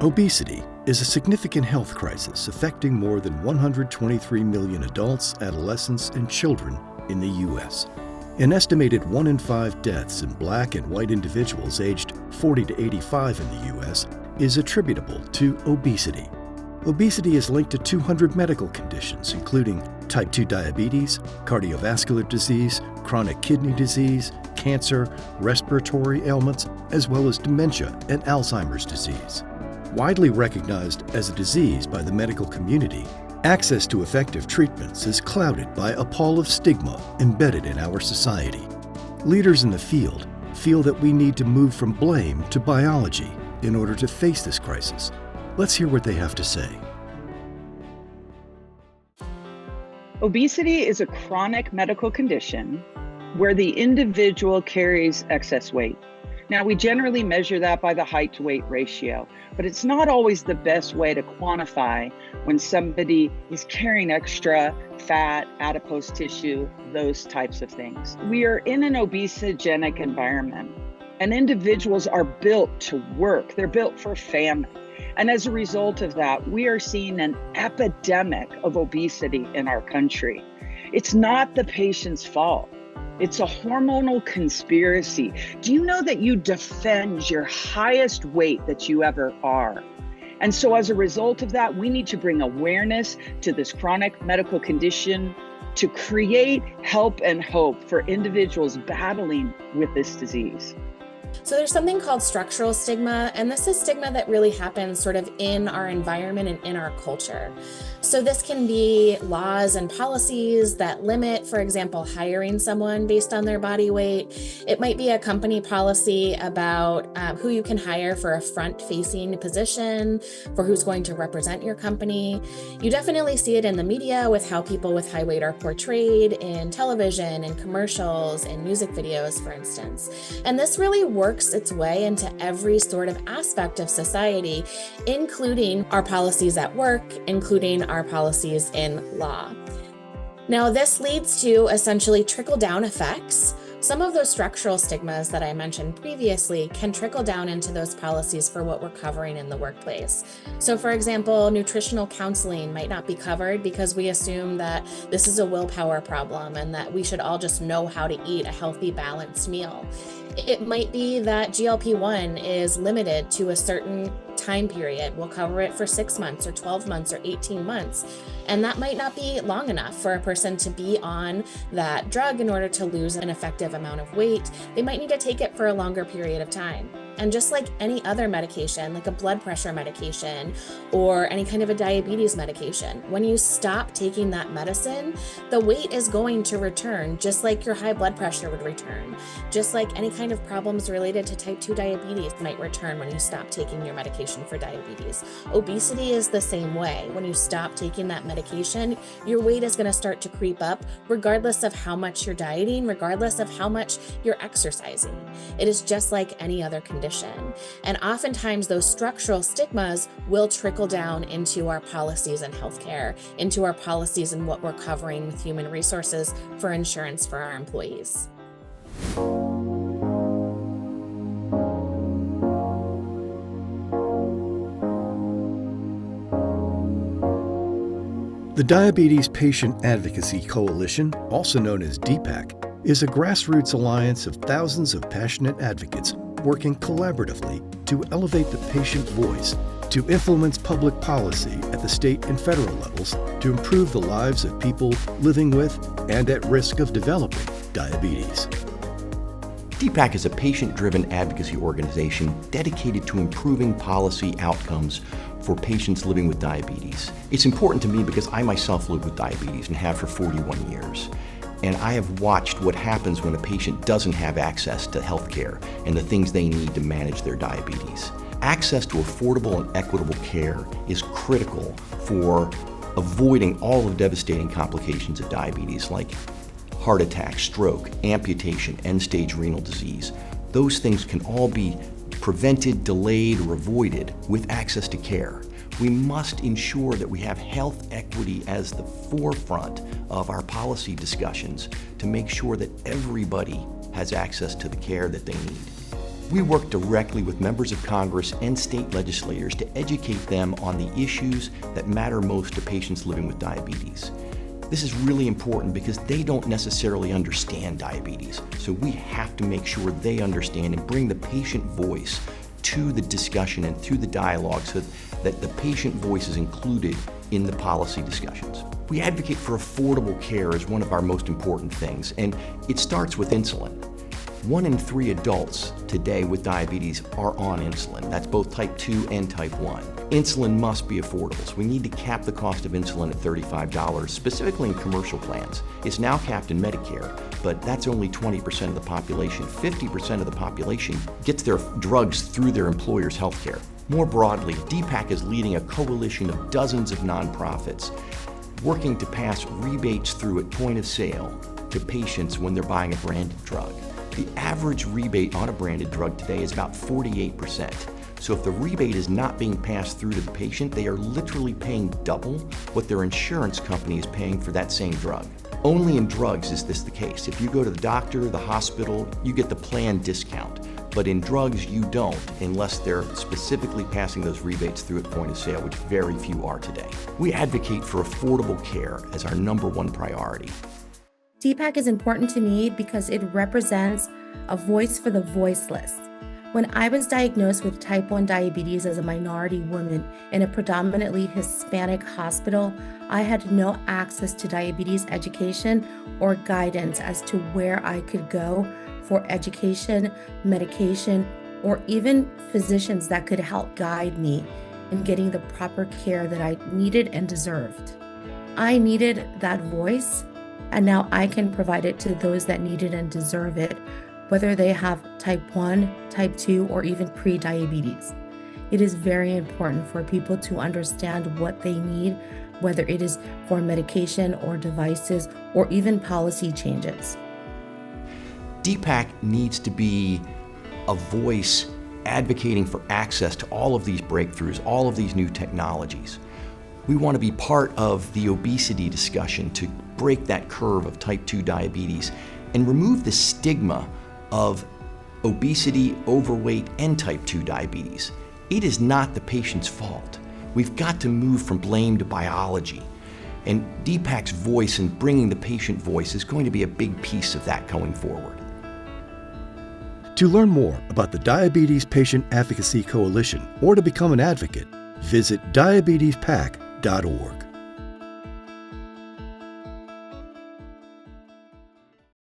Obesity is a significant health crisis affecting more than 123 million adults, adolescents, and children in the U.S. An estimated 1 in 5 deaths in Black and white individuals aged 40 to 85 in the U.S. is attributable to obesity. Obesity is linked to 200 medical conditions, including type 2 diabetes, cardiovascular disease, chronic kidney disease, cancer, respiratory ailments, as well as dementia and Alzheimer's disease. Widely recognized as a disease by the medical community, access to effective treatments is clouded by a pall of stigma embedded in our society. Leaders in the field feel that we need to move from blame to biology in order to face this crisis. Let's hear what they have to say. Obesity is a chronic medical condition where the individual carries excess weight. Now, we generally measure that by the height to weight ratio, but it's not always the best way to quantify when somebody is carrying extra fat, adipose tissue, those types of things. We are in an obesogenic environment, and individuals are built to work. They're built for family. And as a result of that, we are seeing an epidemic of obesity in our country. It's not the patient's fault. It's a hormonal conspiracy. Do you know that you defend your highest weight that you ever are? And so as a result of that, we need to bring awareness to this chronic medical condition to create help and hope for individuals battling with this disease. So there's something called structural stigma, and this is stigma that really happens sort of in our environment and in our culture. So this can be laws and policies that limit, for example, hiring someone based on their body weight. It might be a company policy about who you can hire for a front-facing position, for who's going to represent your company. You definitely see it in the media with how people with high weight are portrayed in television, in commercials, in music videos, for instance. And this really works its way into every sort of aspect of society, including our policies at work, including our policies in law. Now, this leads to essentially trickle-down effects. Some of those structural stigmas that I mentioned previously can trickle down into those policies for what we're covering in the workplace. So for example, nutritional counseling might not be covered because we assume that this is a willpower problem and that we should all just know how to eat a healthy, balanced meal. It might be that GLP-1 is limited to a certain time period. We'll cover it for 6 months or 12 months or 18 months. And that might not be long enough for a person to be on that drug in order to lose an effective amount of weight. They might need to take it for a longer period of time. And just like any other medication, like a blood pressure medication or any kind of a diabetes medication, when you stop taking that medicine, the weight is going to return, just like your high blood pressure would return. Just like any kind of problems related to type 2 diabetes might return when you stop taking your medication for diabetes. Obesity is the same way. When you stop taking that medication, your weight is going to start to creep up regardless of how much you're dieting, regardless of how much you're exercising. It is just like any other condition. And oftentimes those structural stigmas will trickle down into our policies in healthcare, into our policies and what we're covering with human resources for insurance for our employees. The Diabetes Patient Advocacy Coalition, also known as DPAC, is a grassroots alliance of thousands of passionate advocates working collaboratively to elevate the patient voice, to influence public policy at the state and federal levels to improve the lives of people living with and at risk of developing diabetes. DPAC is a patient-driven advocacy organization dedicated to improving policy outcomes for patients living with diabetes. It's important to me because I myself live with diabetes and have for 41 years. And I have watched what happens when a patient doesn't have access to health care and the things they need to manage their diabetes. Access to affordable and equitable care is critical for avoiding all the devastating complications of diabetes like heart attack, stroke, amputation, end-stage renal disease. Those things can all be prevented, delayed, or avoided with access to care. We must ensure that we have health equity as the forefront of our policy discussions to make sure that everybody has access to the care that they need. We work directly with members of Congress and state legislators to educate them on the issues that matter most to patients living with diabetes. This is really important because they don't necessarily understand diabetes, so we have to make sure they understand and bring the patient voice to the discussion and through the dialogue so that the patient voice is included in the policy discussions. We advocate for affordable care as one of our most important things, and it starts with insulin. 1 in 3 adults today with diabetes are on insulin. That's both type 2 and type 1. Insulin must be affordable, so we need to cap the cost of insulin at $35, specifically in commercial plans. It's now capped in Medicare, but that's only 20% of the population. 50% of the population gets their drugs through their employer's healthcare. More broadly, DPAC is leading a coalition of dozens of nonprofits working to pass rebates through at point of sale to patients when they're buying a branded drug. The average rebate on a branded drug today is about 48%. So if the rebate is not being passed through to the patient, they are literally paying double what their insurance company is paying for that same drug. Only in drugs is this the case. If you go to the doctor, the hospital, you get the plan discount. But in drugs, you don't, unless they're specifically passing those rebates through at point of sale, which very few are today. We advocate for affordable care as our #1 priority. DPAC is important to me because it represents a voice for the voiceless. When I was diagnosed with type 1 diabetes as a minority woman in a predominantly Hispanic hospital, I had no access to diabetes education or guidance as to where I could go for education, medication, or even physicians that could help guide me in getting the proper care that I needed and deserved. I needed that voice, and now I can provide it to those that need it and deserve it, whether they have type 1, type 2, or even pre-diabetes. It is very important for people to understand what they need, whether it is for medication or devices or even policy changes. DPAC needs to be a voice advocating for access to all of these breakthroughs, all of these new technologies. We want to be part of the obesity discussion to break that curve of type 2 diabetes and remove the stigma of obesity, overweight, and type 2 diabetes. It is not the patient's fault. We've got to move from blame to biology. And DPAC's voice and bringing the patient voice is going to be a big piece of that going forward. To learn more about the Diabetes Patient Advocacy Coalition or to become an advocate, visit diabetespac.org.